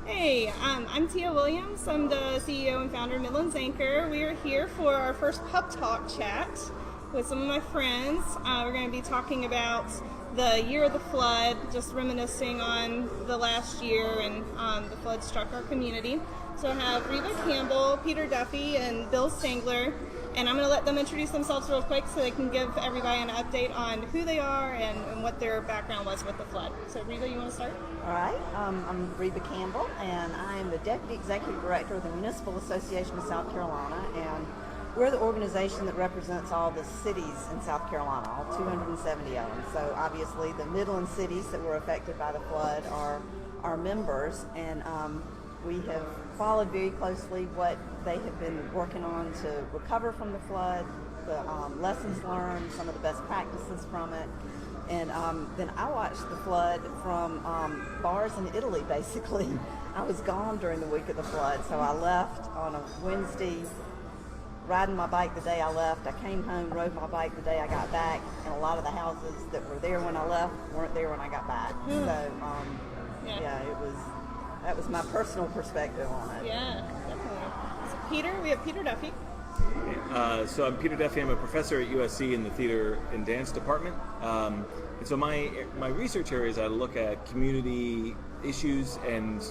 Hey, I'm Tia Williams. I'm the CEO and founder of Midlands Anchor. We are here for our first pub talk chat with some of my friends. We're going to be talking about the year of the flood, just reminiscing on the last year and the flood struck our community. So I have Reba, Campbell, Peter Duffy, and Bill Stangler. And I'm going to let them introduce themselves real quick so they can give everybody an update on who they are and what their background was with the flood. So Reba, you want to start? All right. I'm Reba Campbell, and I'm the Deputy Executive Director of the Municipal Association of South Carolina, and we're the organization that represents all the cities in South Carolina, all 270 of them. So obviously the Midland cities that were affected by the flood are our members, and we have followed very closely what they have been working on to recover from the flood, the lessons learned, some of the best practices from it. And then I watched the flood from bars in Italy, basically. I was gone during the week of the flood, so I left on a Wednesday, riding my bike the day I left. I came home, rode my bike the day I got back, and a lot of the houses that were there when I left weren't there when I got back. So, that was my personal perspective on it. Yeah, definitely. So Peter, we have Peter Duffy. So I'm Peter Duffy. I'm a professor at USC in the Theater and Dance Department. And so my research areas, I look at community issues and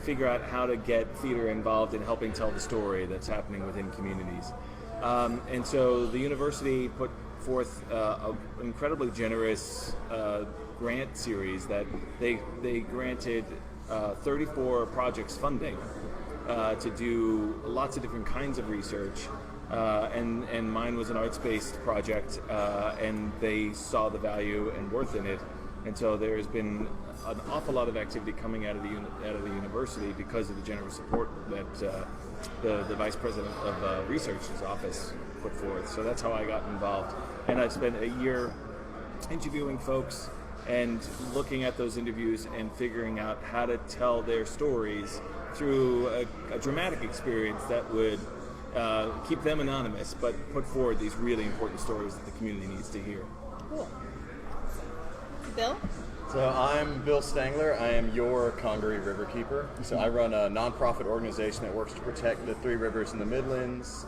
figure out how to get theater involved in helping tell the story that's happening within communities. And so the university put forth an incredibly generous grant series that they granted 34 projects funding to do lots of different kinds of research. And mine was an arts-based project, and they saw the value and worth in it. And so there's been an awful lot of activity coming out of the university because of the generous support that the vice president of research's office put forth. So that's how I got involved. And I've spent a year interviewing folks and looking at those interviews and figuring out how to tell their stories through a dramatic experience that would keep them anonymous, but put forward these really important stories that the community needs to hear. Cool. Bill? So I'm Bill Stangler. I am your Congaree Riverkeeper. So I run a nonprofit organization that works to protect the three rivers in the Midlands.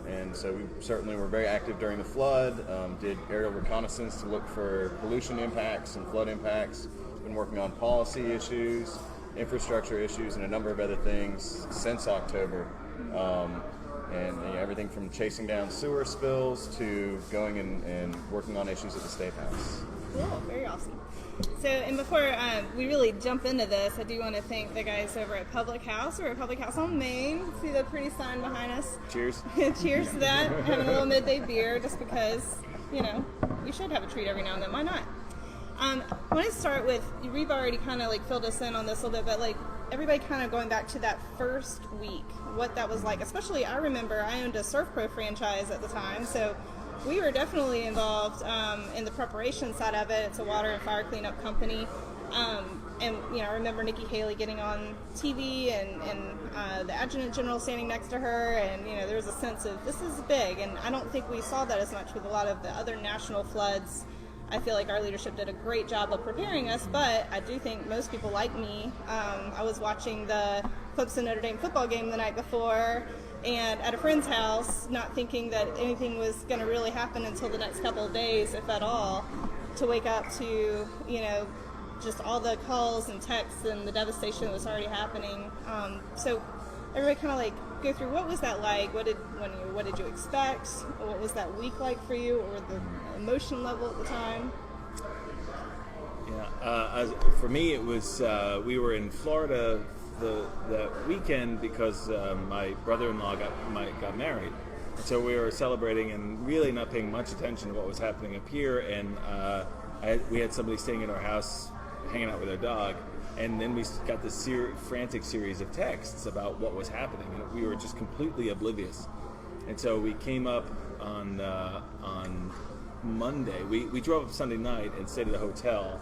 And so we certainly were very active during the flood, did aerial reconnaissance to look for pollution impacts and flood impacts. Been working on policy issues, infrastructure issues, and a number of other things since October. And everything from chasing down sewer spills to going and working on issues at the State House. Cool, very awesome. So, and before we really jump into this, I do want to thank the guys over at Public House. We're at Public House on Main. See the pretty sign behind us? Cheers. Cheers to that. Having a little midday beer just because, we should have a treat every now and then. Why not? I want to start with, Reba already kind of filled us in on this a little bit, but everybody kind of going back to that first week, what that was like. Especially, I remember I owned a Surf Pro franchise at the time, so we were definitely involved in the preparation side of it. It's a water and fire cleanup company. And I remember Nikki Haley getting on TV and the adjutant general standing next to her, and there was a sense of this is big. And I don't think we saw that as much with a lot of the other national floods. I feel like our leadership did a great job of preparing us, but I do think most people like me. I was watching the Clemson-Notre Dame football game the night before, and at a friend's house, not thinking that anything was going to really happen until the next couple of days, if at all, to wake up to, just all the calls and texts and the devastation that was already happening. So everybody kind of go through, what was that like? What did you expect? What was that week like for you? What were the emotion level at the time? Yeah, for me it was, we were in Florida the weekend because my brother-in-law got married. And so we were celebrating and really not paying much attention to what was happening up here. And we had somebody staying in our house, hanging out with our dog. And then we got this frantic series of texts about what was happening, and we were just completely oblivious. And so we came up on Monday. We drove up Sunday night and stayed at a hotel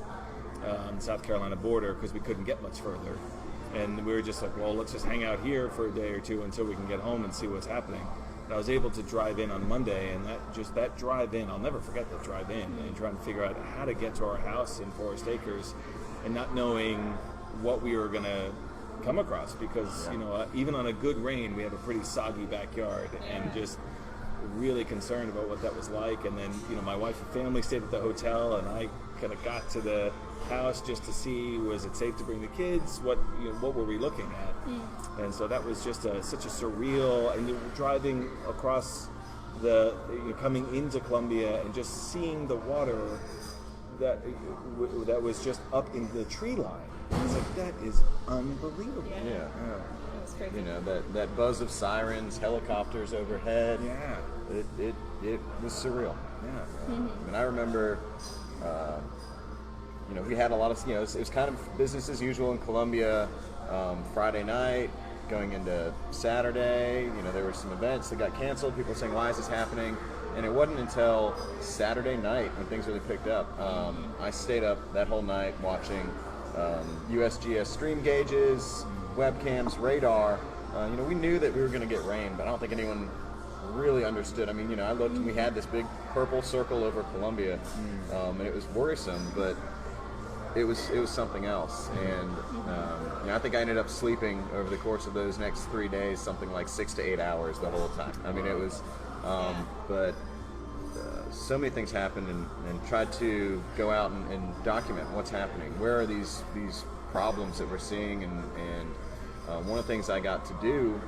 on the South Carolina border because we couldn't get much further. And we were just like, well, let's just hang out here for a day or two until we can get home and see what's happening. And I was able to drive in on Monday, and that drive in, I'll never forget that drive in, and trying to figure out how to get to our house in Forest Acres, and not knowing what we were going to come across because even on a good rain, we have a pretty soggy backyard, and just really concerned about what that was like. And then my wife and family stayed at the hotel, and I kind of got to the house just to see, was it safe to bring the kids? What were we looking at? And so that was just such a surreal. And you're driving across coming into Columbia and just seeing the water that was just up in the tree line. It's like, that is unbelievable. Yeah. That's crazy. That buzz of sirens, helicopters overhead. Yeah. It was surreal. Yeah. And I remember, we had a lot of, it was kind of business as usual in Columbia. Friday night, going into Saturday, there were some events that got canceled. People were saying, why is this happening? And it wasn't until Saturday night when things really picked up. I stayed up that whole night watching USGS stream gauges, webcams, radar. We knew that we were going to get rain, but I don't think anyone really understood. I mean, I looked and we had this big purple circle over Columbia, and it was worrisome, but it was something else. And I think I ended up sleeping over the course of those next 3 days something like 6 to 8 hours the whole time. I mean, it was, but so many things happened, and tried to go out and document what's happening. Where are these problems that we're seeing? And one of the things I got to do,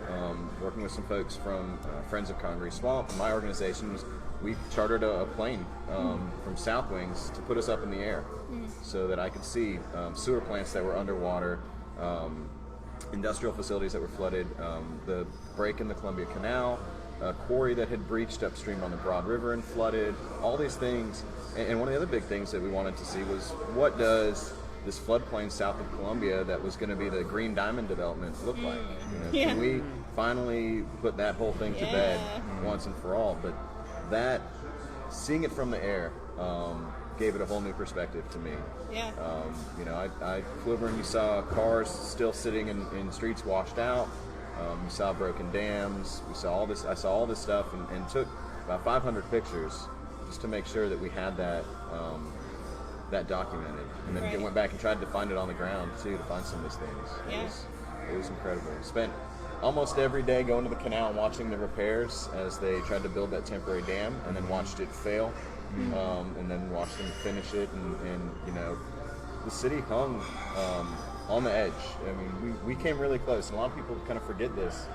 working with some folks from Friends of Congaree Swamp, my organization, was we chartered a plane from South Wings to put us up in the air so that I could see sewer plants that were underwater, industrial facilities that were flooded, the break in the Columbia Canal, a quarry that had breached upstream on the Broad River and flooded, all these things. And one of the other big things that we wanted to see was, what does this floodplain south of Columbia that was going to be the Green Diamond development look like? Can we finally put that whole thing to bed once and for all? But that, seeing it from the air, gave it a whole new perspective to me. Yeah. I flew over and you saw cars still sitting in streets washed out. We saw broken dams. We saw all this. I saw all this stuff, and took about 500 pictures just to make sure that we had that documented. And then went back and tried to find it on the ground too, to find some of these things. Yeah. It was incredible. Spent almost every day going to the canal and watching the repairs as they tried to build that temporary dam, and then watched it fail, and then watched them finish it. And the city hung on the edge. I mean, we came really close, and a lot of people kind of forget this.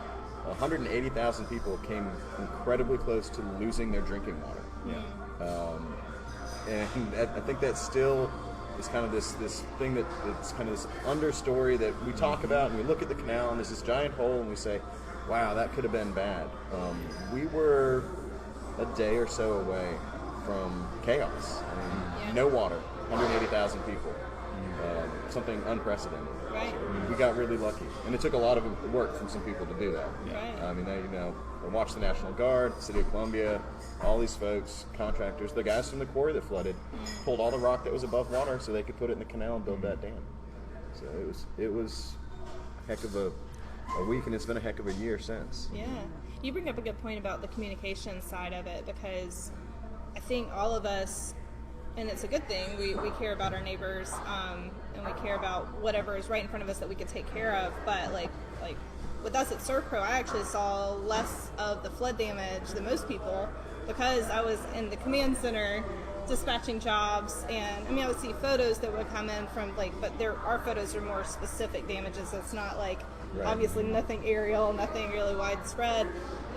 180,000 people came incredibly close to losing their drinking water. And I think that still is kind of this thing that's kind of this understory that we talk about, and we look at the canal and there's this giant hole and we say, wow, that could have been bad. We were a day or so away from chaos. I mean, no water, 180,000 people. Something unprecedented. Right. So we got really lucky, and it took a lot of work from some people to do that. Right. I mean, they watched the National Guard, the City of Columbia, all these folks, contractors, the guys from the quarry that flooded, pulled all the rock that was above water so they could put it in the canal and build that dam. So it was a heck of a week, and it's been a heck of a year since. Yeah. You bring up a good point about the communication side of it, because I think all of us, and it's a good thing, we care about our neighbors, and we care about whatever is right in front of us that we can take care of. But like with us at ServPro, I actually saw less of the flood damage than most people, because I was in the command center dispatching jobs, and I mean, I would see photos that would come in from but our photos are more specific damages. It's not obviously nothing aerial, nothing really widespread.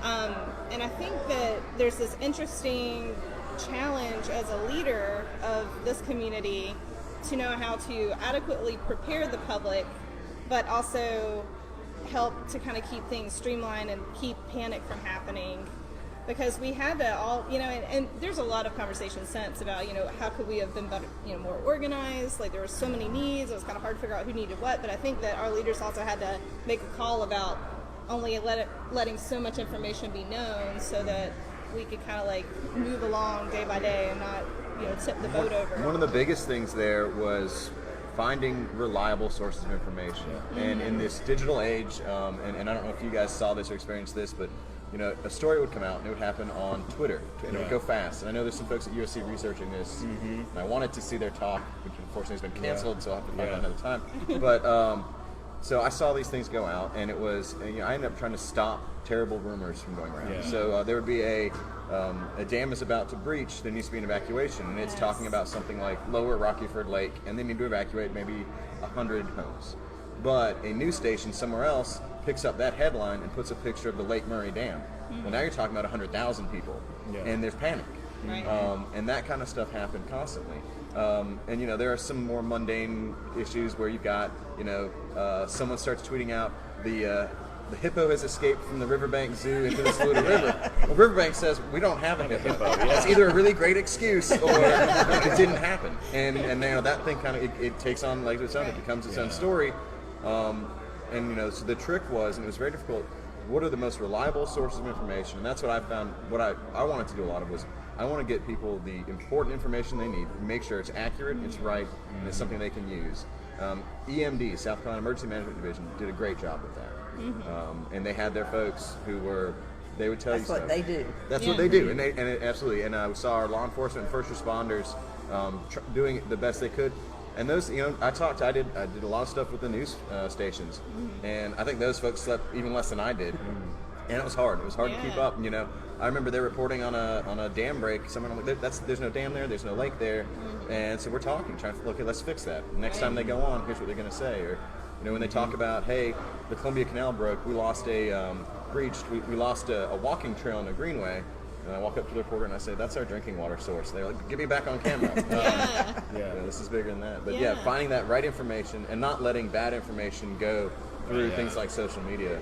And I think that there's this interesting challenge as a leader of this community to know how to adequately prepare the public, but also help to kind of keep things streamlined and keep panic from happening. Because we had to all, and there's a lot of conversation since about, how could we have been better, more organized. There were so many needs. It was kind of hard to figure out who needed what. But I think that our leaders also had to make a call about only letting so much information be known, so that we could kind of move along day by day and not, tip the boat over. One of the biggest things there was finding reliable sources of information. And in this digital age, and I don't know if you guys saw this or experienced this, but a story would come out and it would happen on Twitter, and it would go fast. And I know there's some folks at USC researching this, and I wanted to see their talk, which unfortunately has been canceled, so I'll have to find out another time. But So I saw these things go out, and it was, you know, I ended up trying to stop terrible rumors from going around. Yeah. So there would be a dam is about to breach, there needs to be an evacuation, and it's talking about something like Lower Rockyford Lake, and they need to evacuate maybe 100 homes. But a news station somewhere else picks up that headline and puts a picture of the Lake Murray Dam. Well, now you're talking about 100,000 people, and there's panic. Right. And that kind of stuff happened constantly. And you know, there are some more mundane issues where you've got, you know, someone starts tweeting out the hippo has escaped from the Riverbank Zoo into the Saluda River. Well, Riverbank says we don't have a hippo. It's either a really great excuse or it didn't happen. And you know, that thing kind of it takes on legs of its own. It becomes its own story. And you know, so the trick was, and it was very difficult. What are the most reliable sources of information? And that's what I found. What I wanted to do a lot of was I want to get people the important information they need, make sure it's accurate, it's right, and it's something they can use. EMD, South Carolina Emergency Management Division, did a great job with that. And they had their folks who were, they would tell That's you what stuff. they do. That's what they do, and absolutely. And we saw our law enforcement and first responders doing the best they could. And those, you know, I did a lot of stuff with the news stations, and I think those folks slept even less than I did, and it was hard. It was hard to keep up. You know, I remember they were reporting on a dam break. Someone like there's no dam there, there's no lake there, and so we're talking, trying to okay, let's fix that. Next time they go on, here's what they're going to say, or you know, when they talk about, hey, the Columbia Canal broke, we lost we lost a walking trail in a greenway. And I walk up to the reporter and I say, that's our drinking water source. They're like, get me back on camera. You know, this is bigger than that. But yeah, finding that right information and not letting bad information go through things like social media.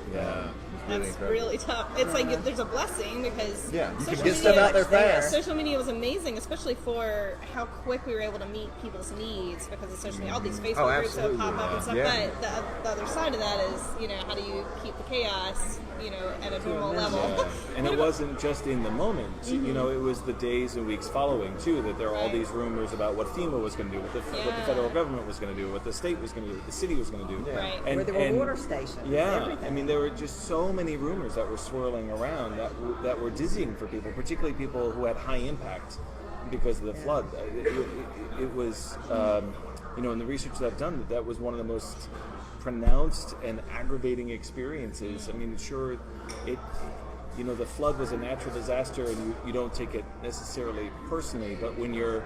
Really That's incredible. really tough. It's like there's a blessing because you can social get stuff out there fast. Social media was amazing, especially for how quick we were able to meet people's needs because of social media. All these Facebook groups that pop up and stuff. But the other side of that is, you know, how do you keep the chaos, you know, at a normal level? And it wasn't just in the moment. You know, it was the days and weeks following too. That there are all these rumors about what FEMA was going to do, what the federal government was going to do, what the state was going to do, what the city was going to do. Right. And, Where there were water stations. I mean, there were just so many rumors that were swirling around that were dizzying for people, particularly people who had high impact because of the flood. It was, you know, in the research that I've done, that was one of the most pronounced and aggravating experiences. I mean, sure, you know, the flood was a natural disaster, and you don't take it necessarily personally, but when you're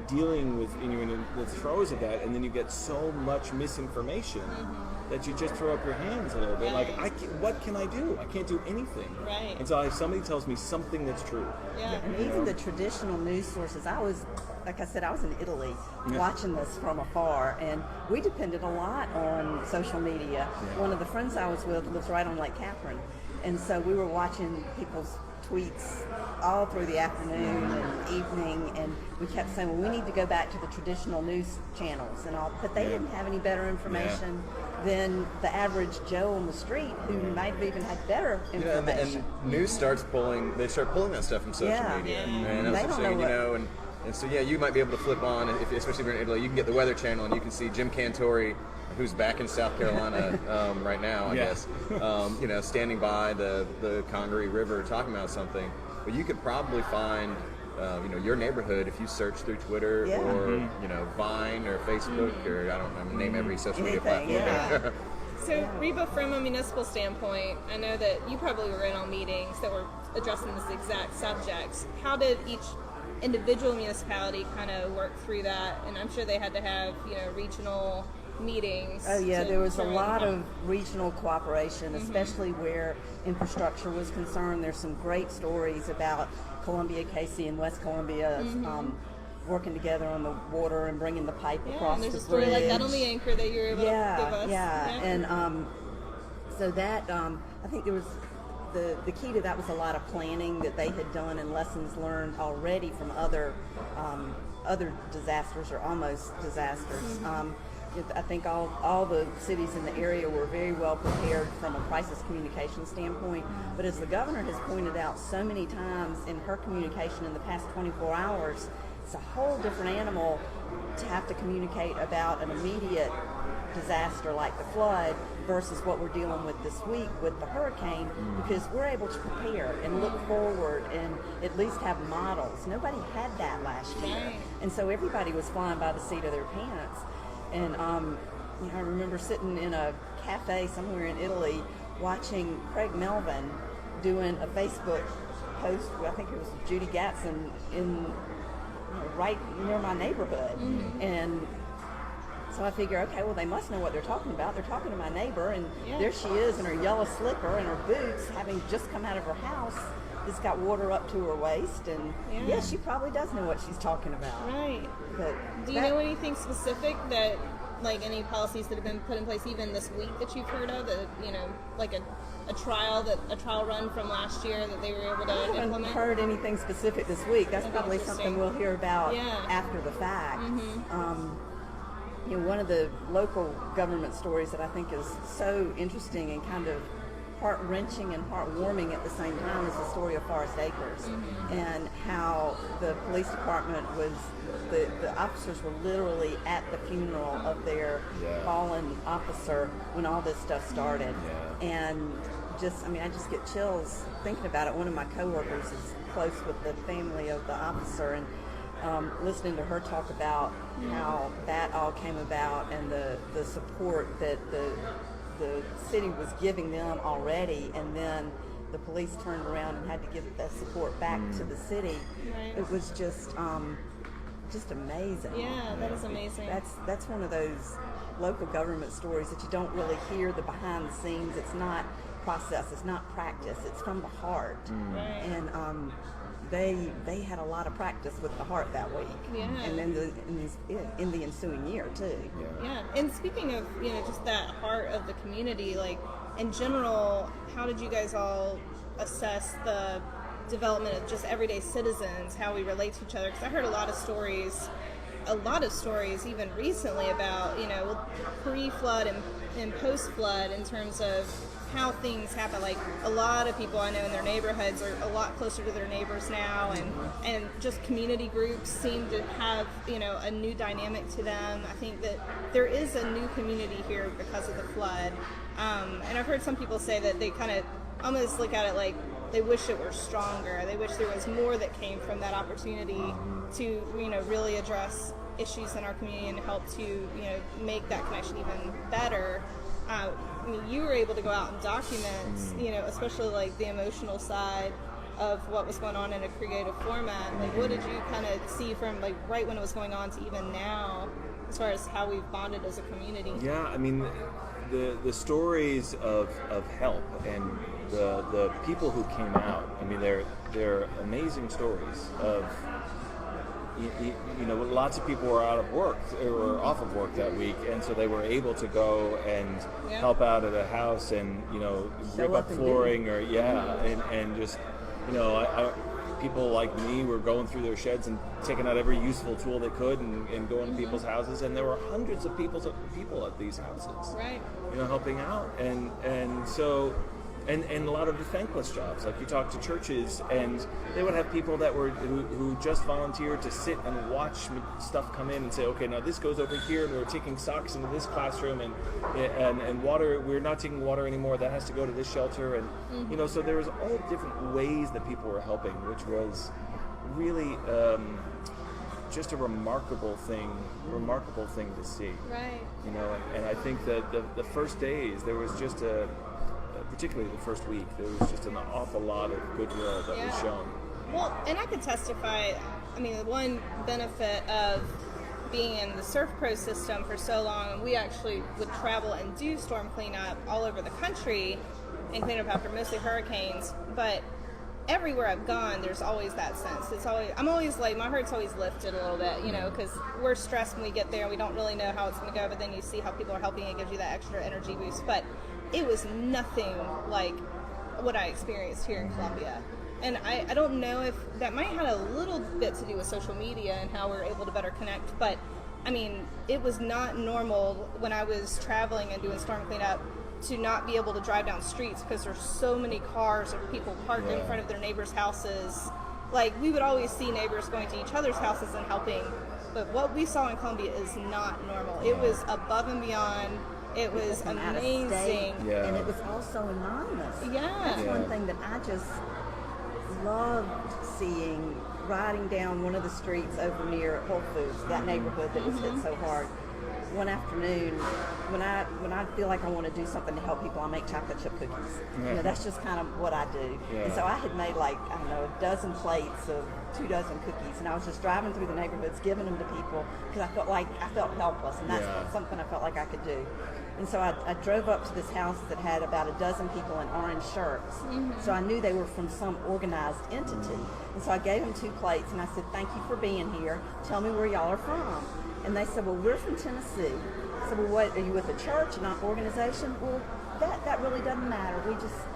dealing with, and you're in the throes of that, and then you get so much misinformation that you just throw up your hands a little bit. Like, what can I do? I can't do anything. Right. Until if somebody tells me something that's true. And even the traditional news sources, like I said, I was in Italy watching this from afar, and we depended a lot on social media. One of the friends I was with lives right on Lake Catherine, and so we were watching people's tweets all through the afternoon and evening, and we kept saying, well, we need to go back to the traditional news channels and all, but they didn't have any better information than the average Joe on the street who might have even had better information. And news they start pulling that stuff from social media. And that's what I'm saying, you know, and so you might be able to flip on, especially if you're in Italy, you can get the Weather Channel and you can see Jim Cantori, who's back in South Carolina right now, I guess, you know, standing by the Congaree River talking about something. But you could probably find, you know, your neighborhood if you search through Twitter or, you know, Vine or Facebook or I don't know, name every social media platform. So, Reba, from a municipal standpoint, I know that you probably were in all meetings that were addressing this exact subject. How did each individual municipality kind of work through that? And I'm sure they had to have, you know, regional meetings. Oh yeah, there was a lot of regional cooperation, especially where infrastructure was concerned. There's some great stories about Columbia, Casey, and West Columbia working together on the water and bringing the pipe across the bridge. There's a story like that on the Anchor that you're able to give us. And so that I think there was the key to that was a lot of planning that they had done and lessons learned already from other disasters or almost disasters. I think all the cities in the area were very well prepared from a crisis communication standpoint. But as the governor has pointed out so many times in her communication in the past 24 hours, it's a whole different animal to have to communicate about an immediate disaster like the flood versus what we're dealing with this week with the hurricane, because we're able to prepare and look forward and at least have models. Nobody had that last year. And so everybody was flying by the seat of their pants. And you know, I remember sitting in a cafe somewhere in Italy watching Craig Melvin doing a Facebook post. I think it was Judy Gatson in right near my neighborhood, and so I figure, okay, well, they must know what they're talking about. They're talking to my neighbor, and there she is in her yellow slipper and her boots, having just come out of her house. It's got water up to her waist, and she probably does know what she's talking about. Right. But do you know anything specific that, like any policies that have been put in place even this week that you've heard of, that, you know, like a trial run from last year that they were able to I haven't implement? heard anything specific this week. That's probably something we'll hear about Yeah. after the fact. You know, one of the local government stories that I think is so interesting and kind of heart-wrenching and heartwarming at the same time is the story of Forest Acres, and how the police department was, the officers were literally at the funeral of their fallen officer when all this stuff started. And just, I mean, I just get chills thinking about it. One of my coworkers is close with the family of the officer, and listening to her talk about how that all came about, and the support that the city was giving them already, and then the police turned around and had to give that support back to the city. Right. It was just amazing. Yeah, that is amazing. That's one of those local government stories that you don't really hear the behind the scenes. It's not process, it's not practice, it's from the heart. Right. And they had a lot of practice with the heart that week, and then in the ensuing year too. Yeah, and speaking of, you know, just that heart of the community, like in general, how did you guys all assess the development of just everyday citizens, how we relate to each other? Because I heard a lot of stories even recently about, you know, pre-flood and post-flood in terms of how things happen. Like a lot of people I know in their neighborhoods are a lot closer to their neighbors now, and just community groups seem to have, you know, a new dynamic to them. I think that there is a new community here because of the flood, and I've heard some people say that they kind of almost look at it like they wish it were stronger. They wish there was more that came from that opportunity to, you know, really address issues in our community and help to, you know, make that connection even better. I mean, you were able to go out and document, you know, especially like the emotional side of what was going on in a creative format. Like, what did you kind of see from like right when it was going on to even now, as far as how we've bonded as a community? Yeah, I mean, the stories of help and the people who came out. I mean, they're amazing stories of. You know, lots of people were out of work or off of work that week, and so they were able to go and help out at a house and, you know, rip up flooring or and just, you know, people like me were going through their sheds and taking out every useful tool they could and going to people's houses, and there were hundreds of people at these houses, right? You know, helping out, and so. And a lot of the thankless jobs, like you talk to churches, and they would have people that were who just volunteered to sit and watch stuff come in and say, okay, now this goes over here, and we're taking socks into this classroom, and water, we're not taking water anymore, that has to go to this shelter, and you know, so there was all different ways that people were helping, which was really just a remarkable thing to see. Right. You know, and I think that the first days there was just particularly the first week, there was just an awful lot of goodwill that was shown. Well, and I could testify, I mean, the one benefit of being in the Surf Pro system for so long, we actually would travel and do storm cleanup all over the country and clean up after mostly hurricanes, but everywhere I've gone, there's always that sense. I'm always like, my heart's always lifted a little bit, you know, because we're stressed when we get there and we don't really know how it's going to go, but then you see how people are helping, it gives you that extra energy boost. But it was nothing like what I experienced here in Columbia. And I don't know if that might have had a little bit to do with social media and how we're able to better connect, but I mean, it was not normal when I was traveling and doing storm cleanup to not be able to drive down streets because there's so many cars or people parked in front of their neighbors' houses. Like, we would always see neighbors going to each other's houses and helping, but what we saw in Columbia is not normal. It was above and beyond. It was amazing. And it was also anonymous. That's one thing that I just loved seeing, riding down one of the streets over near Whole Foods, that neighborhood that was hit so hard. one afternoon, when I feel like I want to do something to help people, I make chocolate chip cookies. You know, that's just kind of what I do. Yeah. And so I had made like, I don't know, a dozen plates of 2 dozen cookies, and I was just driving through the neighborhoods giving them to people because I felt helpless, and that's something I felt like I could do. And so I drove up to this house that had about a dozen people in orange shirts. So I knew they were from some organized entity. And so I gave them 2 plates, and I said, "Thank you for being here. Tell me where y'all are from." And they said, "Well, we're from Tennessee." I said, "Well, what, are you with a church, not an organization?" "Well, that really doesn't matter.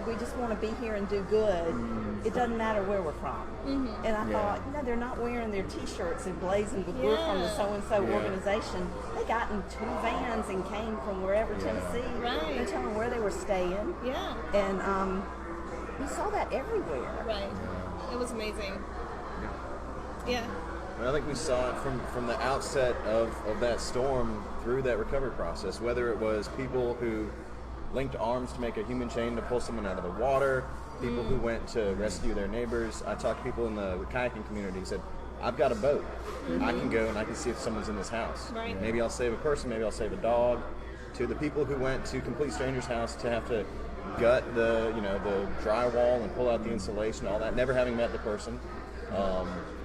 We just want to be here and do good. It doesn't matter where we're from." And I thought, you know, they're not wearing their T-shirts emblazoned with "We're from the so-and-so organization." They got in 2 vans and came from wherever, Tennessee. Right. They told them where they were staying. Yeah. And we saw that everywhere. Right. It was amazing. Yeah. And I think we saw it from the outset of that storm through that recovery process, whether it was people who linked arms to make a human chain to pull someone out of the water, people who went to rescue their neighbors. I talked to people in the kayaking community who said, "I've got a boat. I can go and I can see if someone's in this house. Right. Maybe I'll save a person, maybe I'll save a dog." To the people who went to complete strangers' house to have to gut the drywall and pull out the insulation, all that, never having met the person.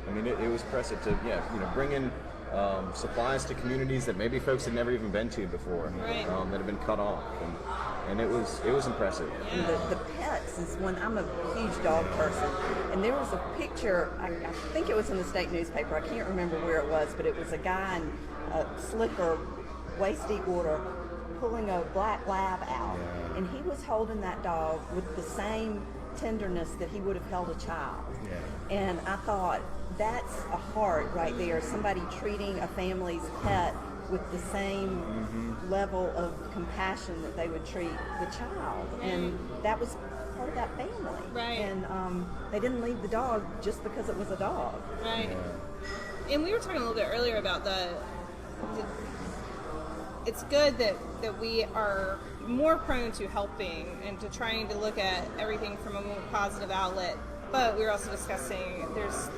I mean, it was impressive to bring in supplies to communities that maybe folks had never even been to before, Right. That have been cut off, and it was impressive. And the pets is when I'm a huge dog person, and there was a picture, I think it was in the state newspaper, I can't remember where it was, but it was a guy in a slicker, waist deep water, pulling a black lab out, and he was holding that dog with the same tenderness that he would have held a child. And I thought, that's a heart right there, somebody treating a family's pet with the same level of compassion that they would treat the child. And that was part of that family. Right. And they didn't leave the dog just because it was a dog. Right. And we were talking a little bit earlier about it's good that we are more prone to helping and to trying to look at everything from a more positive outlet. But we were also discussing there's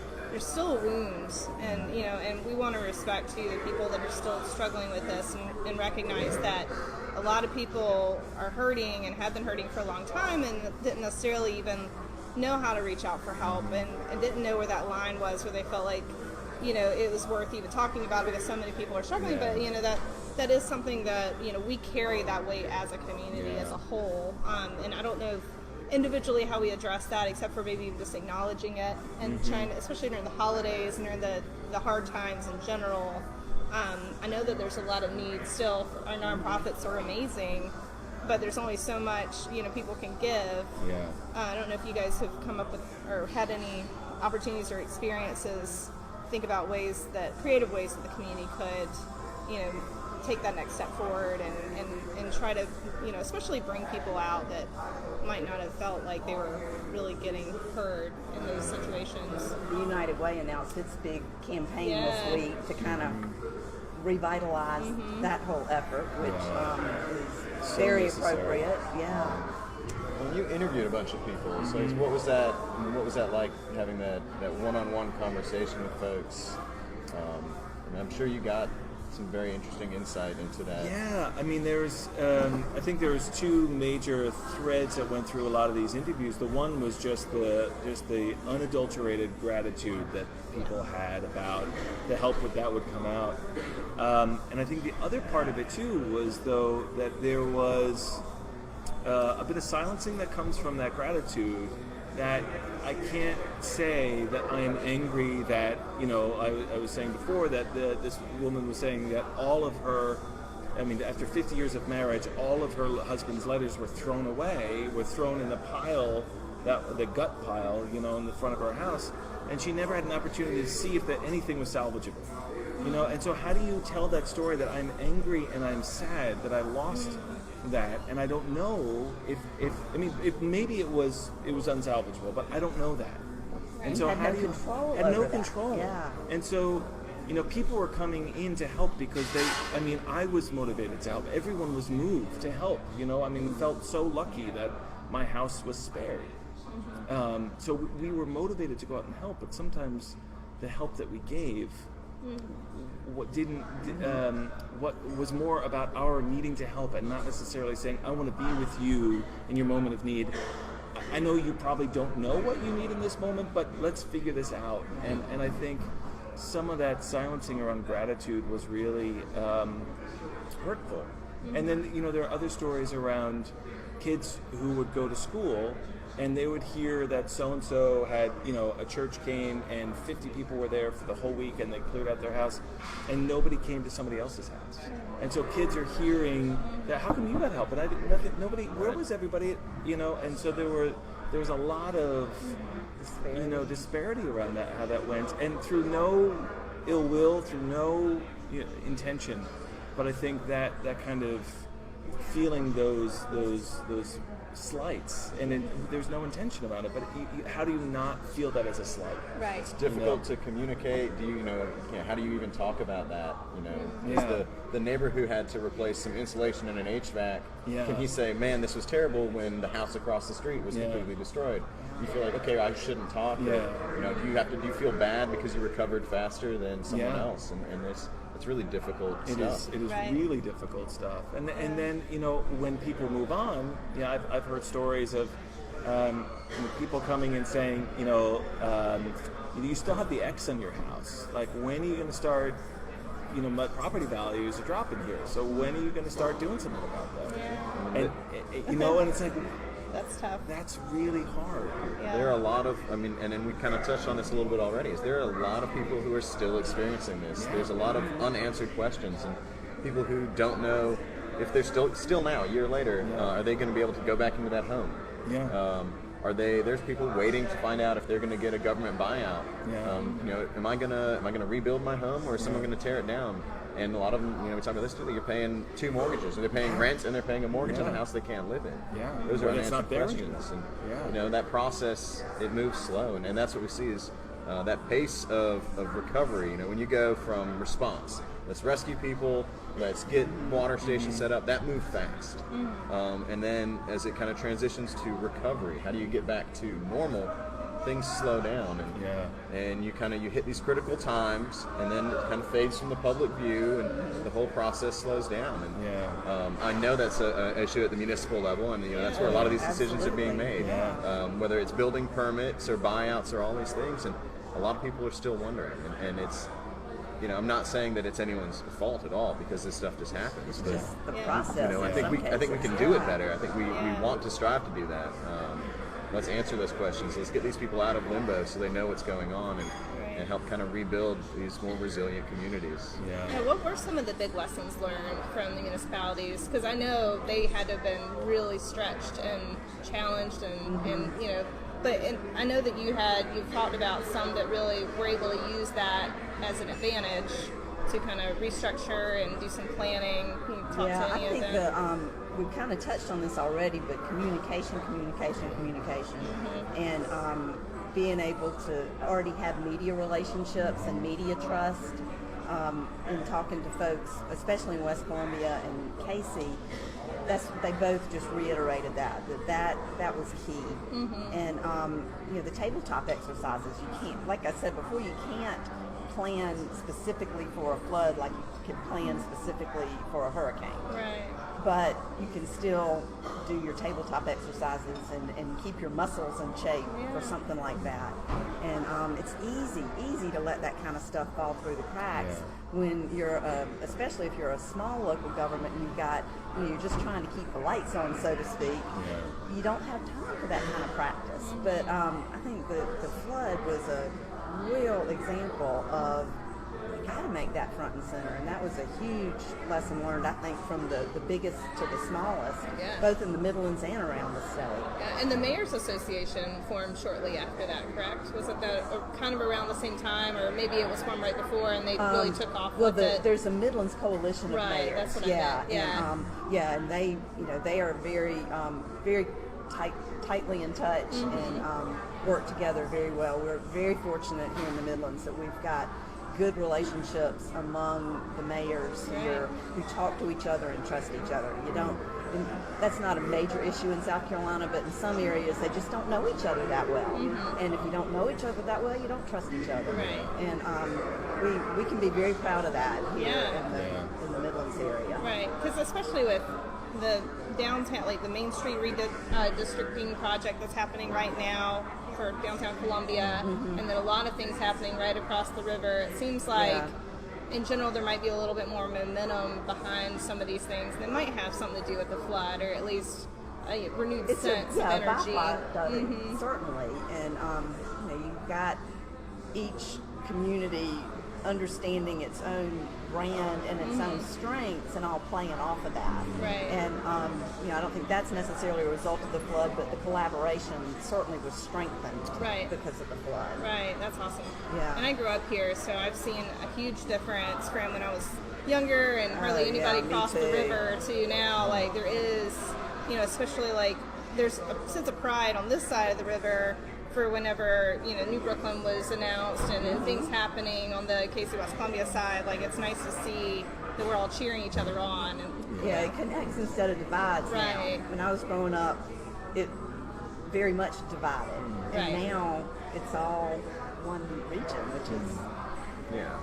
still wounds, and and we want to respect too the people that are still struggling with this, and recognize that a lot of people are hurting and have been hurting for a long time and didn't necessarily even know how to reach out for help, and didn't know where that line was where they felt like it was worth even talking about because so many people are struggling. But that is something that we carry that weight as a community as a whole, and I don't know individually how we address that, except for maybe just acknowledging it and trying to, especially during the holidays and during the hard times in general. I know that there's a lot of need still. Our nonprofits are amazing, but there's only so much people can give. I don't know if you guys have come up with or had any opportunities or experiences, think about creative ways that the community could take that next step forward and try to especially bring people out that might not have felt like they were really getting heard in those situations. The United Way announced its big campaign this week to kind of revitalize that whole effort, which is So very necessary. appropriate. Well, you interviewed a bunch of people, so what was that like, having that one-on-one conversation with folks? I'm sure you got some very interesting insight into that. Yeah, I mean, I think there was 2 major threads that went through a lot of these interviews. The one was just the unadulterated gratitude that people had about the help that would come out. And I think the other part of it too was that there was a bit of silencing that comes from that gratitude. That I can't say that I'm angry that, I was saying before that this woman was saying that all of her, after 50 years of marriage, all of her husband's letters were thrown away, were thrown in the pile, the gut pile, in the front of her house, and she never had an opportunity to see if anything was salvageable. And so how do you tell that story that I'm angry and I'm sad that I lost that, and I don't know if maybe it was unsalvageable, but I don't know that. Right. And so Had how no do you control had no over that. control? Yeah. And so people were coming in to help because I was motivated to help. Everyone was moved to help. Felt so lucky that my house was spared. So we were motivated to go out and help, but sometimes the help that we gave what was more about our needing to help and not necessarily saying, I want to be with you in your moment of need. I know you probably don't know what you need in this moment, but let's figure this out. And I think some of that silencing around gratitude was really hurtful. And then, there are other stories around kids who would go to school and they would hear that so-and-so had, a church came and 50 people were there for the whole week and they cleared out their house and nobody came to somebody else's house. And so kids are hearing that, how come you got help? And I didn't, nothing, nobody, where was everybody, and so there was a lot of, disparity around that, how that went. And through no ill will, through no intention, but I think that kind of feeling those slights, and there's no intention about it, but how do you not feel that as a slight? Right. It's difficult to communicate. Do how do you even talk about that? Is the neighbor who had to replace some insulation in an HVAC, can he say, man, this was terrible when the house across the street was completely destroyed? You feel like, okay, I shouldn't talk. Or, do you feel bad because you recovered faster than someone else? And it's really difficult stuff. It is really difficult stuff. And then, when people move on, I've heard stories of people coming and saying, you still have the X on your house. Like, when are you going to start, my property values are dropping here. So when are you going to start doing something about that? Yeah. And it's like, that's tough. That's really hard. Yeah. There are a lot of, and then we kind of touched on this a little bit already, there are a lot of people who are still experiencing this. There's a lot of unanswered questions and people who don't know if they're still now, a year later, are they going to be able to go back into that home? Yeah. There's people waiting to find out if they're going to get a government buyout. Am I going to rebuild my home or is someone going to tear it down? And a lot of them, we talk about this too, you're paying two mortgages. They're paying rent and they're paying a mortgage on a house they can't live in. Yeah. Those are It's unanswered questions. And, that process, it moves slow. And that's what we see is that pace of recovery. When you go from response, let's rescue people, let's get water stations set up, that moved fast. And then as it kind of transitions to recovery, how do you get back to normal? Things slow down and you hit these critical times and then it kind of fades from the public view and the whole process slows down and I know that's an issue at the municipal level and that's where a lot of these decisions are being made, whether it's building permits or buyouts or all these things, and a lot of people are still wondering and it's I'm not saying that it's anyone's fault at all because this stuff just happens, but just the process. I think we can do it better. I think we want to strive to do that. Let's answer those questions. Let's get these people out of limbo so they know what's going on and help kind of rebuild these more resilient communities. Yeah. What were some of the big lessons learned from the municipalities? Because I know they had to have been really stretched and challenged and but I know that you've talked about some that really were able to use that as an advantage to kind of restructure and do some planning. Can you talk to any of them? We've kind of touched on this already, but communication, and being able to already have media relationships and media trust, and talking to folks, especially in West Columbia and Casey. They both just reiterated that was key. And the tabletop exercises, you can't, like I said before, you can't plan specifically for a flood like you can plan specifically for a hurricane. Right. But you can still do your tabletop exercises and keep your muscles in shape for something like that. And it's easy to let that kind of stuff fall through the cracks when you're, especially if you're a small local government and you've got, you're just trying to keep the lights on, so to speak. You don't have time for that kind of practice. But I think the flood was a real example of you got to make that front and center, and that was a huge lesson learned, I think, from the biggest to the smallest, both in the Midlands and around the state. And the Mayor's Association formed shortly after that, correct? Was it kind of around the same time, or maybe it was formed right before, and they really took off with it? There's a Midlands coalition of mayors. That's what I meant. And they are very, very tightly in touch and work together very well. We're very fortunate here in the Midlands that we've got good relationships among the mayors here who talk to each other and trust each other. That's not a major issue in South Carolina, but in some areas they just don't know each other that well. And if you don't know each other that well, you don't trust each other. And we can be very proud of that here in the Midlands Right, because especially with the downtown, like the Main Street redistricting project that's happening right now for downtown Columbia, and then a lot of things happening right across the river. It seems like, in general, there might be a little bit more momentum behind some of these things that might have something to do with the flood, or at least a renewed sense of energy. Byproduct of it, certainly. And you've got each community understanding its own brand and its own strengths, and all playing off of that. Right. And I don't think that's necessarily a result of the flood, but the collaboration certainly was strengthened because of the flood. Right. That's awesome. Yeah. And I grew up here, so I've seen a huge difference from when I was younger and hardly anybody crossed the river to now. Like there is, especially like there's a sense of pride on this side of the river for whenever New Brooklyn was announced and things happening on the Casey West Columbia side. Like it's nice to see that we're all cheering each other on. And, it connects instead of divides. Right. Now, when I was growing up, it very much divided, Right. and now it's all one region, which is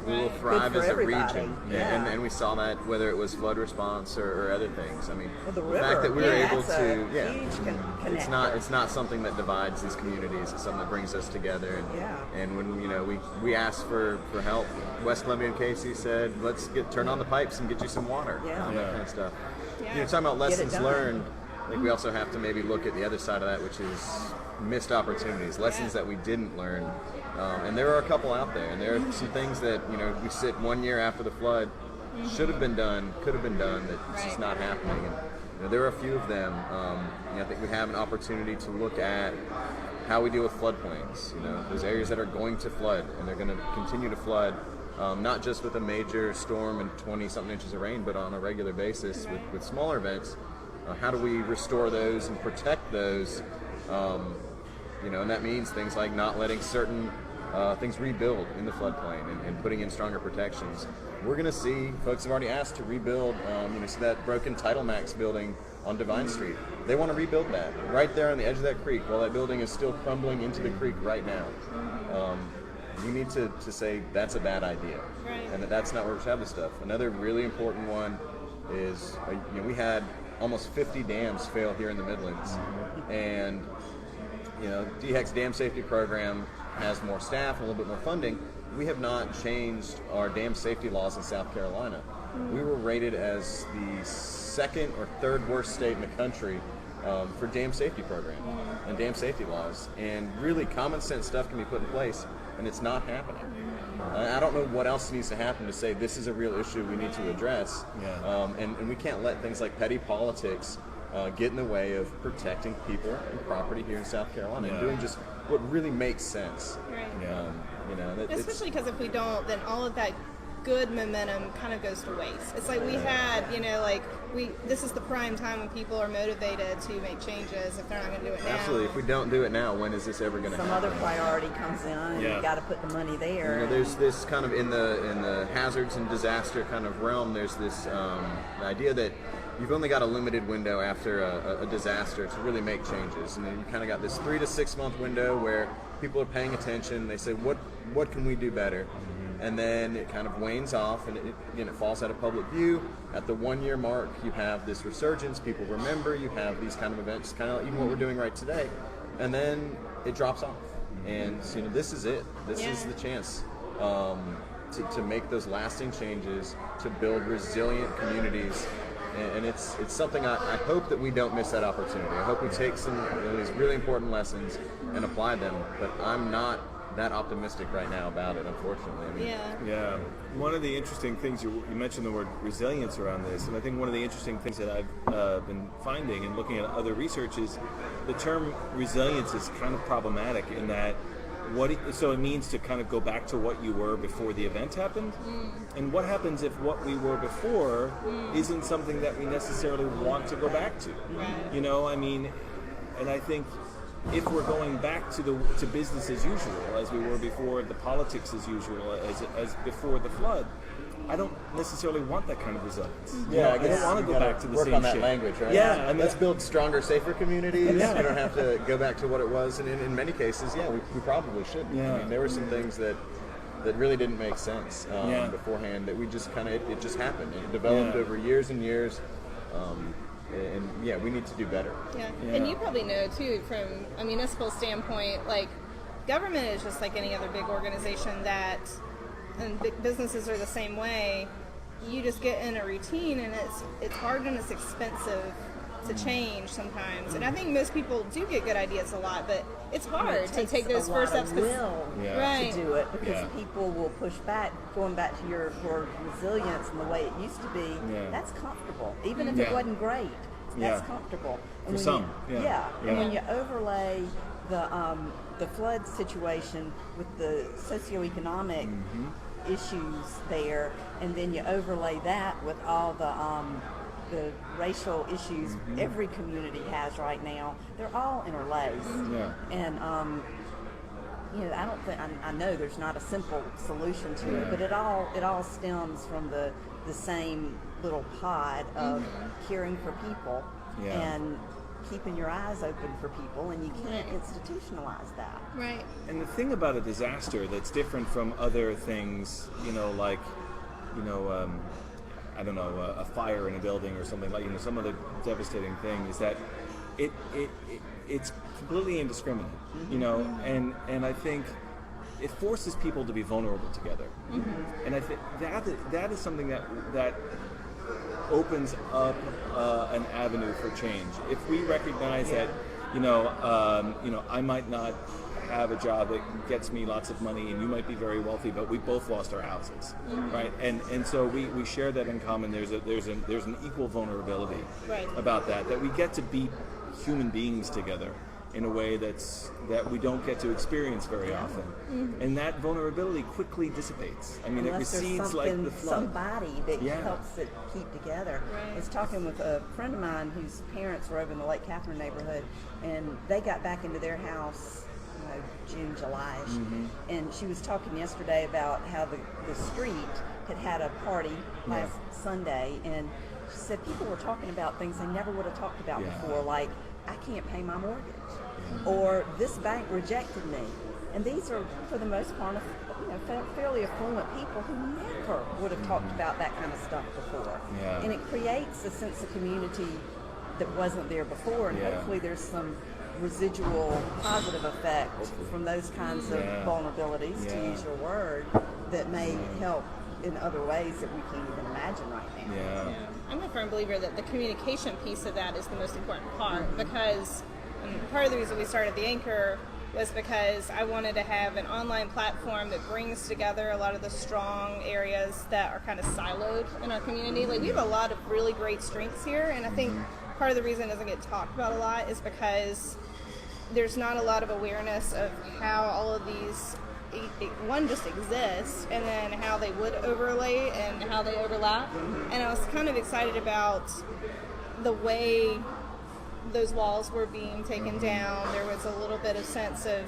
we will Right. thrive Good for as a everybody. region, Yeah. and we saw that whether it was flood response or other things. I mean, the the river. fact that we were able that's to, a huge it's connector. not something that divides these communities. It's something that brings us together. And, and when we asked for help, West Columbia and Casey said, let's turn on the pipes and get you some water, that kind of stuff. Yeah. Talking about lessons done. learned. I think we also have to maybe look at the other side of that, which is missed opportunities, lessons that we didn't learn. And there are a couple out there, and there are some things that we sit 1 year after the flood, should have been done, could have been done, that's just not happening. And there are a few of them. I think we have an opportunity to look at how we deal with floodplains. Those areas that are going to flood, and they're going to continue to flood, not just with a major storm and 20-something inches of rain, but on a regular basis with smaller events. How do we restore those and protect those? And that means things like not letting certain things rebuild in the floodplain and putting in stronger protections. We're going to see, folks have already asked to rebuild, see that broken Title Max building on Divine Street. They want to rebuild that right there on the edge of that creek while that building is still crumbling into the creek right now. We need to say that's a bad idea, and that's not where we have this stuff. Another really important one is, we had almost 50 dams fail here in the Midlands, and DHEC's dam safety program has more staff and a little bit more funding. We have not changed our dam safety laws in South Carolina. We were rated as the second or third worst state in the country for dam safety program and dam safety laws. And really common sense stuff can be put in place, and it's not happening. I don't know what else needs to happen to say this is a real issue we need to address. And we can't let things like petty politics get in the way of protecting people and property here in South Carolina and doing just what really makes sense. Especially because if we don't, then all of that good momentum kind of goes to waste. It's like we had, this is the prime time when people are motivated to make changes if they're not going to do it now. Absolutely. If we don't do it now, when is this ever going to happen? Some other priority comes in, and you got to put the money there. There's this kind of in the hazards and disaster kind of realm. There's this idea that you've only got a limited window after a disaster to really make changes, and then you kind of got this 3 to 6 month window where people are paying attention. They say, what can we do better? And then it kind of wanes off, and it falls out of public view. At the 1 year mark, you have this resurgence. People remember. You have these kind of events, kind of even what we're doing right today, and then it drops off. And this is it. This is the chance to make those lasting changes, to build resilient communities. And it's something I hope that we don't miss that opportunity. I hope we take some these really important lessons and apply them. But I'm not that optimistic right now about it, unfortunately. One of the interesting things, you mentioned the word resilience around this, and I think one of the interesting things that I've been finding and looking at other research is the term resilience is kind of problematic in that so it means to kind of go back to what you were before the event happened, and what happens if what we were before isn't something that we necessarily want to go back to? And I think if we're going back to business as usual, as we were before, the politics as usual, as before the flood, I don't necessarily want that kind of resilience. I don't want to go back to the work same on that shit. language, right? Let's build stronger, safer communities. We don't have to go back to what it was, and in many cases, we probably should. There were some things that that really didn't make sense beforehand. That we just kind of it just happened. It developed over years and years. And yeah, we need to do better. Yeah. And you probably know too, from a municipal standpoint, like government is just like any other big organization and big businesses are the same way. You just get in a routine, and it's hard and it's expensive to change sometimes. And I think most people do get good ideas a lot, but it's hard to take those first steps. To do it, because people will push back. Going back to your word resilience and the way it used to be, that's comfortable. Even if it wasn't great, that's comfortable. And for some, and when you overlay the flood situation with the socioeconomic issues there, and then you overlay that with all the racial issues every community has right now, they're all interlaced. And I don't think I know there's not a simple solution to it, but it all stems from the same little pod of caring for people and keeping your eyes open for people, and you can't institutionalize that. Right. And the thing about a disaster that's different from other things, I don't know, a fire in a building or something like, some other devastating thing, is that it's completely indiscriminate, and I think it forces people to be vulnerable together. And I think that is something that opens up an avenue for change. If we recognize that, I might not have a job that gets me lots of money, and you might be very wealthy, but we both lost our houses, right? And so we share that in common. There's an equal vulnerability about that we get to be human beings together in a way that we don't get to experience very often. And that vulnerability quickly dissipates. I mean, unless it recedes like the flood. Somebody that helps it keep together. I was talking with a friend of mine whose parents were over in the Lake Catherine neighborhood, and they got back into their house June, July-ish. And she was talking yesterday about how the street had a party last Sunday, and she said people were talking about things they never would have talked about before, like, I can't pay my mortgage, or this bank rejected me. And these are, for the most part, fairly affluent people who never would have talked about that kind of stuff before. And it creates a sense of community that wasn't there before, and hopefully there's some residual positive effect from those kinds of vulnerabilities, to use your word, that may help in other ways that we can't even imagine right now. I'm a firm believer that the communication piece of that is the most important part, because part of the reason we started The Anchor was because I wanted to have an online platform that brings together a lot of the strong areas that are kind of siloed in our community. Like, we have a lot of really great strengths here, and I think part of the reason it doesn't get talked about a lot is because there's not a lot of awareness of how all of these, one, just exist, and then how they would overlay and how they overlap. And I was kind of excited about the way those walls were being taken down. There was a little bit of sense of,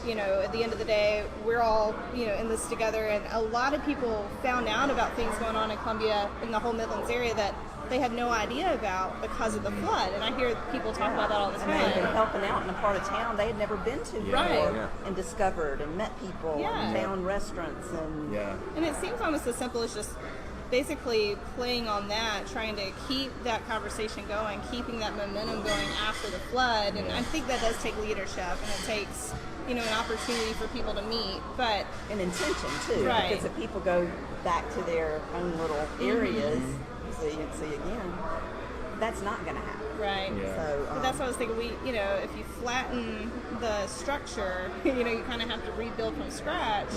at the end of the day, we're all, in this together. And a lot of people found out about things going on in Columbia, in the whole Midlands area, that they had no idea about because of the flood. And I hear people talk about that all the time. And they've been helping out in a part of town they had never been to before, and discovered and met people and found restaurants. And it seems almost as simple as just basically playing on that, trying to keep that conversation going, keeping that momentum going after the flood. And I think that does take leadership, and it takes, an opportunity for people to meet, but an intention too, because if people go back to their own little areas, see again, that's not going to happen. Right. So but that's what I was thinking. If you flatten the structure, you kind of have to rebuild from scratch,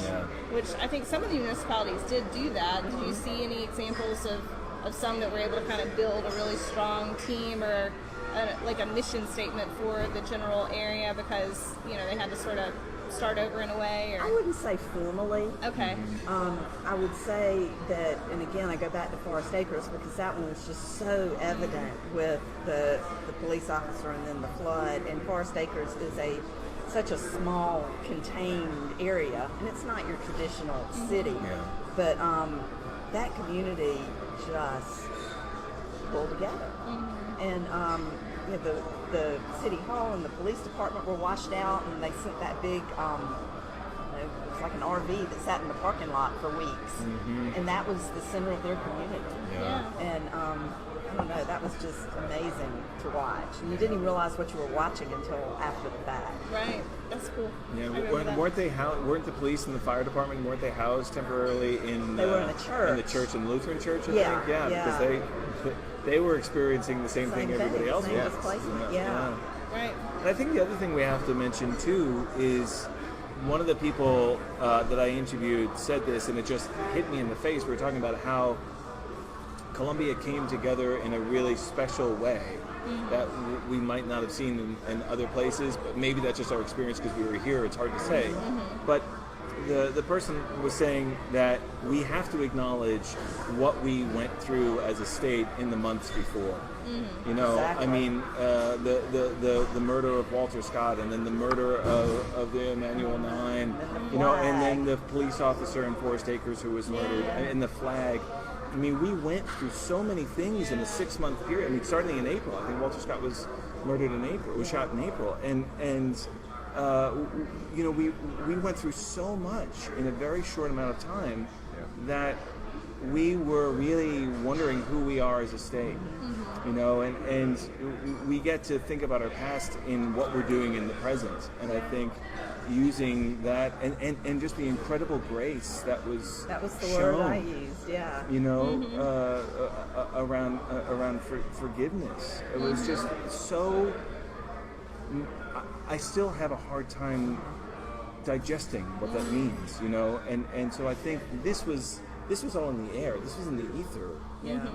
which I think some of the municipalities did do that. Did you see any examples of some that were able to kind of build a really strong team, or like a mission statement for the general area, because, they had to sort of start over in a way? Or? I wouldn't say formally. Okay. I would say that, and again, I go back to Forest Acres, because that one was just so evident with the police officer and then the flood. And Forest Acres is such a small, contained area, and it's not your traditional city. But that community just pulled together. And the city hall and the police department were washed out, and they sent that big it was like an RV that sat in the parking lot for weeks, and that was the center of their community. Yeah. And I don't know, that was just amazing to watch. And you didn't even realize what you were watching until after the fact. Right. That's cool. Yeah, I remember that. weren't the police and the fire department, weren't they housed temporarily in They were in a church. in the church, in the Lutheran church, I Yeah, think? Yeah, yeah. because they were experiencing the same thing everybody else same was. displacement, yeah. Right. And I think the other thing we have to mention too is one of the people that I interviewed said this, and it just hit me in the face. We were talking about how Columbia came together in a really special way that we might not have seen in other places, but maybe that's just our experience because we were here. It's hard to say. But the person was saying that we have to acknowledge what we went through as a state in the months before. You know, Exactly. I mean, the murder of Walter Scott, and then the murder of the Emanuel Nine, you know, and then the police officer in Forest Acres who was murdered, and the flag. I mean, we went through so many things in a 6-month period. I mean, starting in April. I think Walter Scott was murdered in April. Was shot in April, and you know, we went through so much in a very short amount of time that we were really wondering who we are as a state. You know, and we get to think about our past in what we're doing in the present. And I think using that and just the incredible grace that was the shown, word I used, yeah. you know, around forgiveness. It was just so. I still have a hard time digesting what that means, you know, and so I think this was all in the air. This was in the ether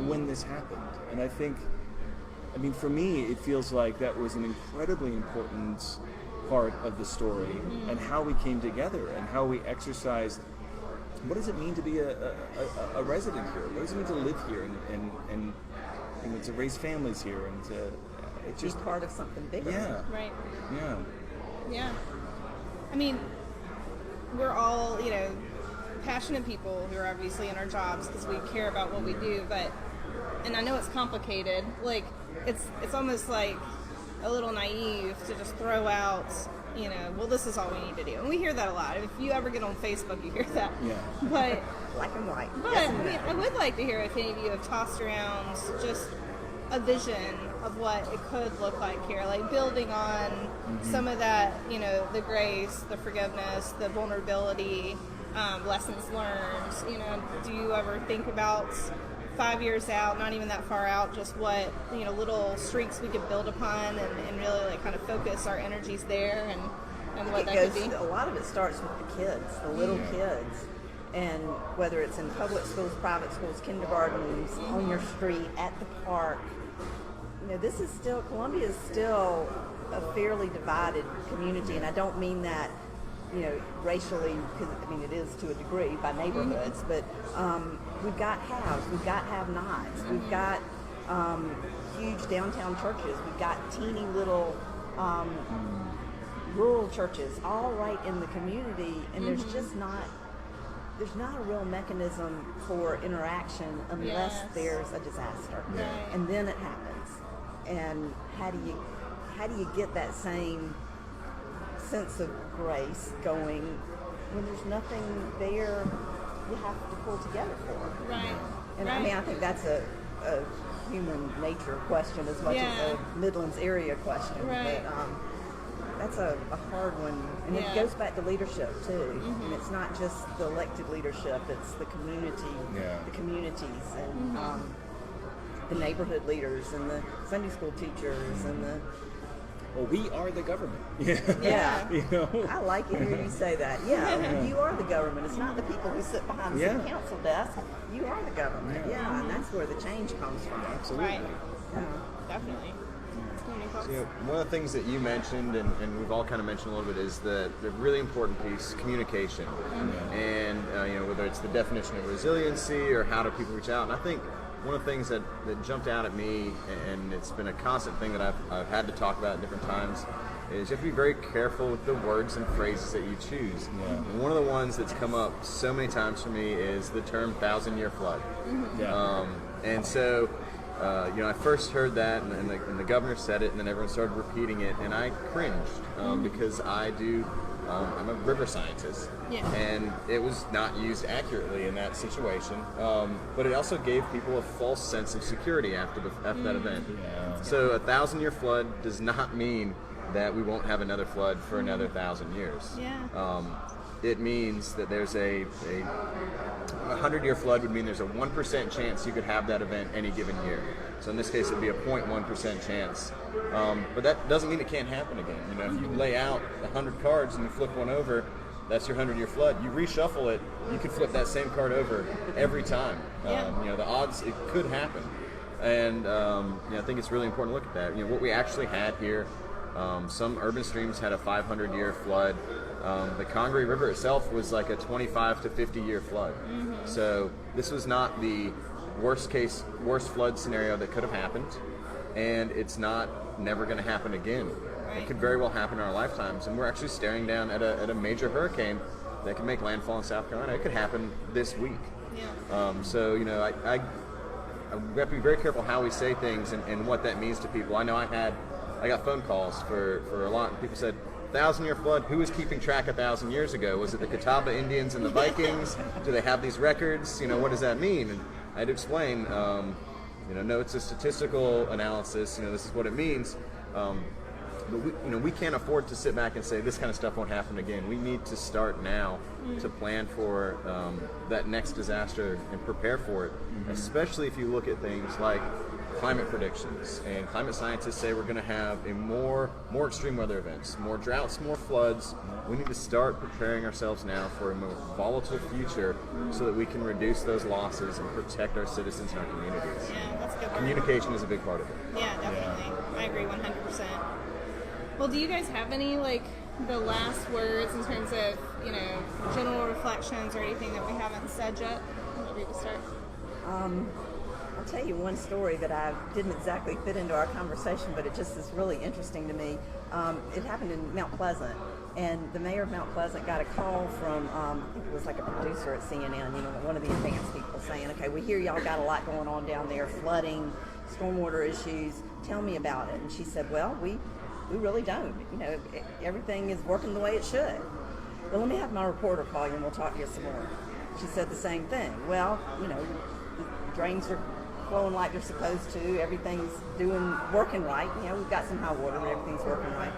when this happened, and I think, I mean, for me, it feels like that was an incredibly important part of the story, and how we came together, and how we exercised. What does it mean to be a resident here? What does it mean to live here, and you know, to raise families here, and to it's just Just part of something bigger. yeah, Right. yeah. Yeah. I mean, we're all, you know, passionate people who are obviously in our jobs because we care about what we do, but, and I know it's complicated, like, it's almost like a little naive to just throw out, you know, well, this is all we need to do. And we hear that a lot. If you ever get on Facebook, you hear that. Yeah. But, Black and white. but Yes I, and mean, no. I would like to hear if any of you have tossed around just a vision of what it could look like here, like building on some of that, you know, the grace, the forgiveness, the vulnerability, lessons learned. You know, do you ever think about 5 years out, not even that far out, just what, you know, little streaks we could build upon and really like kind of focus our energies there and what that could be? A lot of it starts with the kids, the little kids. And whether it's in public schools, private schools, kindergartens, on your street, at the park, you know, this is still, Columbia is still a fairly divided community, and I don't mean that, you know, racially, because I mean it is to a degree by neighborhoods, but we've got haves, we've got have-nots, we've got huge downtown churches, we've got teeny little rural churches, all right in the community, and there's just not a real mechanism for interaction unless Yes. there's a disaster, Right. and then it happens. And how do you get that same sense of grace going when there's nothing there you have to pull together for? Right. And right. I mean, I think that's a human nature question as much Yeah. as a Midlands area question. Right. But that's a hard one. And Yeah. it goes back to leadership too. And it's not just the elected leadership, it's the community, the communities, and the neighborhood leaders, and the Sunday school teachers, and the... Well, we are the government. Yeah. You know? I like to hear you say that. Yeah, you are the government. It's not the people who sit behind the city council desk. You are the government. Yeah, and that's where the change comes from. Absolutely. Right. Yeah. Definitely. Any thoughts? Yeah, one of the things that you mentioned, and we've all kind of mentioned a little bit, is the really important piece, communication. And you know, whether it's the definition of resiliency or how do people reach out. And I think one of the things that jumped out at me, and it's been a constant thing that I've had to talk about at different times, is you have to be very careful with the words and phrases that you choose. And one of the ones that's come up so many times for me is the term 1,000-year flood. And so, you know, I first heard that, and the governor said it, and then everyone started repeating it, and I cringed because I do I'm a river scientist, Yeah. and it was not used accurately in that situation. But it also gave people a false sense of security after that event. Yeah. So a 1,000-year flood does not mean that we won't have another flood for another 1,000 years. Yeah. It means that there's a 100-year flood would mean there's a 1% chance you could have that event any given year. So in this case, it'd be a 0.1% chance. But that doesn't mean it can't happen again. You know, if you lay out 100 cards and you flip one over, that's your 100-year flood. You reshuffle it, you could flip that same card over every time. Yeah. You know, the odds it could happen. And I think it's really important to look at that. You know, what we actually had here, some urban streams had a 500-year flood. The Congaree River itself was like a 25 to 50-year flood. So this was not the worst flood scenario that could have happened, and it's never going to happen again. Right. It could very well happen in our lifetimes, and we're actually staring down at a major hurricane that could make landfall in South Carolina. It could happen this week. Yeah. So, you know, we have to be very careful how we say things and what that means to people. I know I got phone calls for a lot, and people said, 1,000-year flood, who was keeping track 1,000 years ago? Was it the Catawba Indians and the Vikings? Do they have these records? You know, what does that mean? And I had to explain, no, it's a statistical analysis, this is what it means. But we can't afford to sit back and say this kind of stuff won't happen again. We need to start now to plan for that next disaster and prepare for it, especially if you look at things like climate predictions. And climate scientists say we're going to have more extreme weather events, more droughts, more floods. We need to start preparing ourselves now for a more volatile future so that we can reduce those losses and protect our citizens and our communities. Yeah, that's a good word. Communication is a big part of it. Yeah, definitely. I agree 100%. Well, do you guys have any, the last words in terms of, general reflections or anything that we haven't said yet? Maybe we start. I'll tell you one story that I didn't exactly fit into our conversation, but it just is really interesting to me. It happened in Mount Pleasant, and the mayor of Mount Pleasant got a call from, I think it was like a producer at CNN, one of the advanced people saying, okay, we hear y'all got a lot going on down there, flooding, stormwater issues, tell me about it. And she said, well, we really don't. Everything is working the way it should. Well, let me have my reporter call you and we'll talk to you some more. She said the same thing. Well, the drains are flowing like they're supposed to. Everything's working right. We've got some high water, but everything's working right.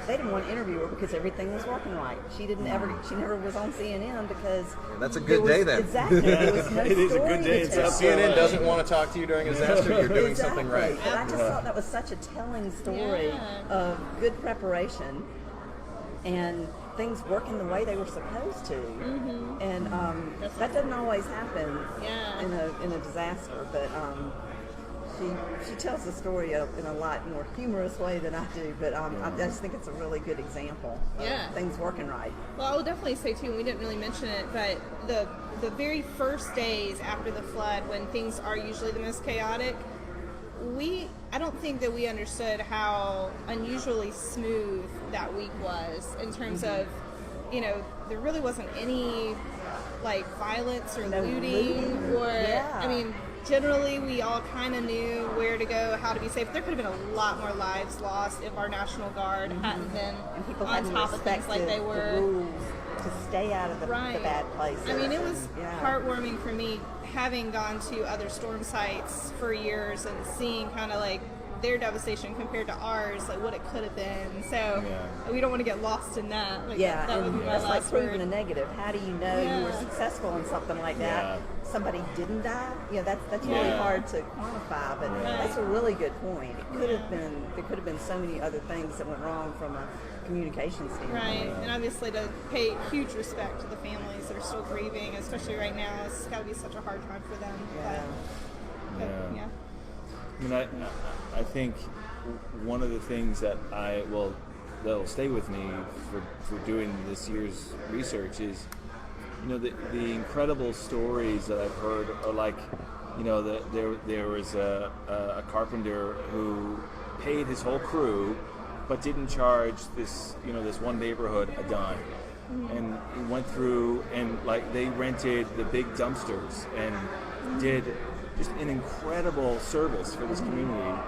They didn't want to interview her because everything was working right. She never was on CNN because that's a good day then. Exactly. There was no It is a good day. If CNN doesn't want to talk to you during a disaster, you're doing something right. But I just thought that was such a telling story of good preparation and things working the way they were supposed to. And that doesn't always happen in a disaster, but she tells the story in a lot more humorous way than I do, but I just think it's a really good example of things working right. Well, I will definitely say too, and we didn't really mention it, but the very first days after the flood, when things are usually the most chaotic, I don't think that we understood how unusually smooth that week was in terms of, there really wasn't any violence or looting or, generally we all kind of knew where to go, how to be safe. There could have been a lot more lives lost if our National Guard hadn't been on top of things like they were. The rules to stay out of the bad places. It was heartwarming for me having gone to other storm sites for years and seeing kind of their devastation compared to ours, what it could have been. So we don't want to get lost in that. That would be my that's like last proving word. a negative. How do you know you were successful in something like that? Somebody didn't die. That's really hard to quantify, but that's a really good point. There could have been so many other things that went wrong from a communication standpoint. Right, and obviously to pay huge respect to the families that are still grieving, especially right now. It's got to be such a hard time for them. I think one of the things that'll stay with me for doing this year's research is, the incredible stories that I've heard are there was a carpenter who paid his whole crew, but didn't charge this one neighborhood a dime. And he went through and they rented the big dumpsters and did just an incredible service for this community.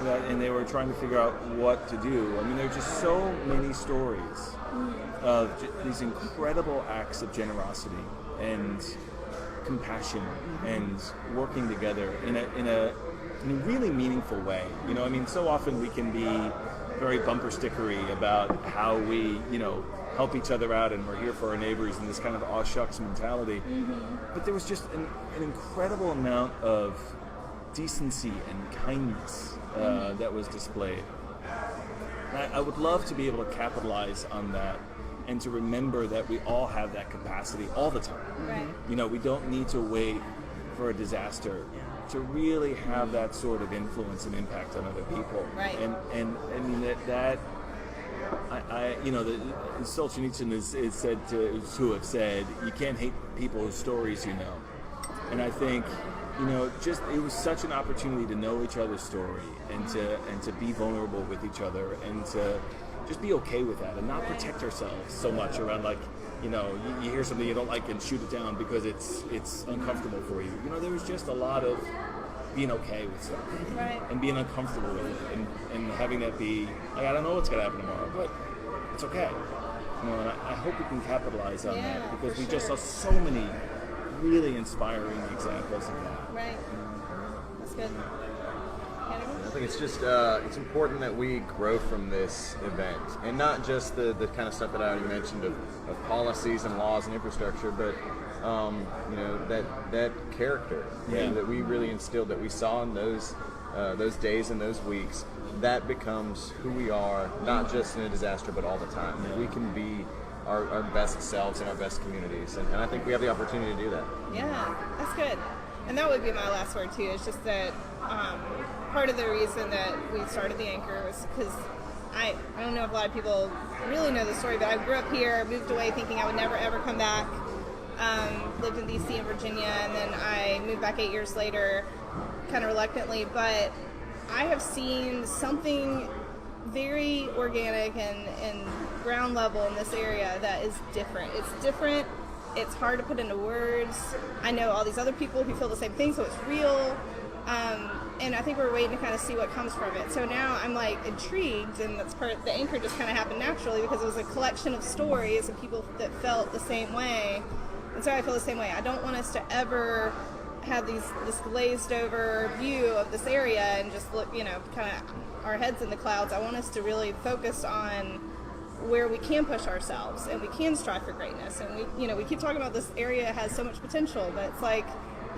and they were trying to figure out what to do. I mean, there are just so many stories of these incredible acts of generosity and compassion and working together in a really meaningful way. You know, I mean, so often we can be very bumper stickery about how we, help each other out and we're here for our neighbors and this kind of aw shucks mentality. But there was just an incredible amount of decency and kindness that was displayed. I would love to be able to capitalize on that and to remember that we all have that capacity all the time. Right. We don't need to wait for a disaster to really have that sort of influence and impact on other people. Right. And I mean that Solzhenitsyn is said to have said, you can't hate people whose stories you know. And I think, just it was such an opportunity to know each other's story and to be vulnerable with each other and to just be okay with that and not protect ourselves so much around you hear something you don't like and shoot it down because it's uncomfortable for you. There was just a lot of being okay with stuff, right, and being uncomfortable with it, and having that be like, I don't know what's going to happen tomorrow, but it's okay. And I hope we can capitalize on that because we just saw so many really inspiring examples of that. Right. That's good. I think it's just it's important that we grow from this event, and not just the kind of stuff that I already mentioned of policies and laws and infrastructure, but that character that we really instilled, that we saw in those days and those weeks, that becomes who we are, not just in a disaster, but all the time. We can be our best selves in our best communities, and I think we have the opportunity to do that. Yeah, that's good. And that would be my last word too, is just that part of the reason that we started the Anchor was because I don't know if a lot of people really know the story, but I grew up here, moved away thinking I would never ever come back, lived in DC and Virginia, and then I moved back 8 years later, kind of reluctantly, but I have seen something very organic and ground level in this area that is different. It's different. It's hard to put into words. I know all these other people who feel the same thing, so it's real. And I think we're waiting to kind of see what comes from it. So now I'm intrigued, and that's part of the Anchor just kind of happened naturally because it was a collection of stories of people that felt the same way. And so I feel the same way. I don't want us to ever have this glazed over view of this area and just look, kind of our heads in the clouds. I want us to really focus on where we can push ourselves and we can strive for greatness. And we keep talking about this area has so much potential, but it's like,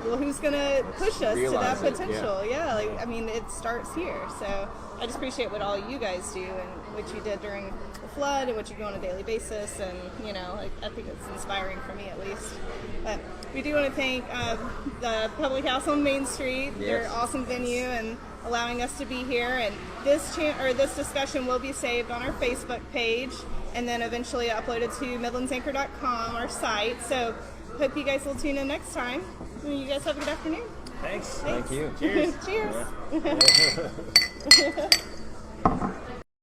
well, who's going to push us to that potential? It starts here. So I just appreciate what all you guys do and what you did during the flood and what you do on a daily basis. And, I think it's inspiring for me at least. But we do want to thank the Public House on Main Street. They're an awesome venue and allowing us to be here. And this discussion will be saved on our Facebook page and then eventually uploaded to midlandsanchor.com, our site. So hope you guys will tune in next time. You guys have a good afternoon. Thanks. Thank you. Cheers. Cheers. Yeah.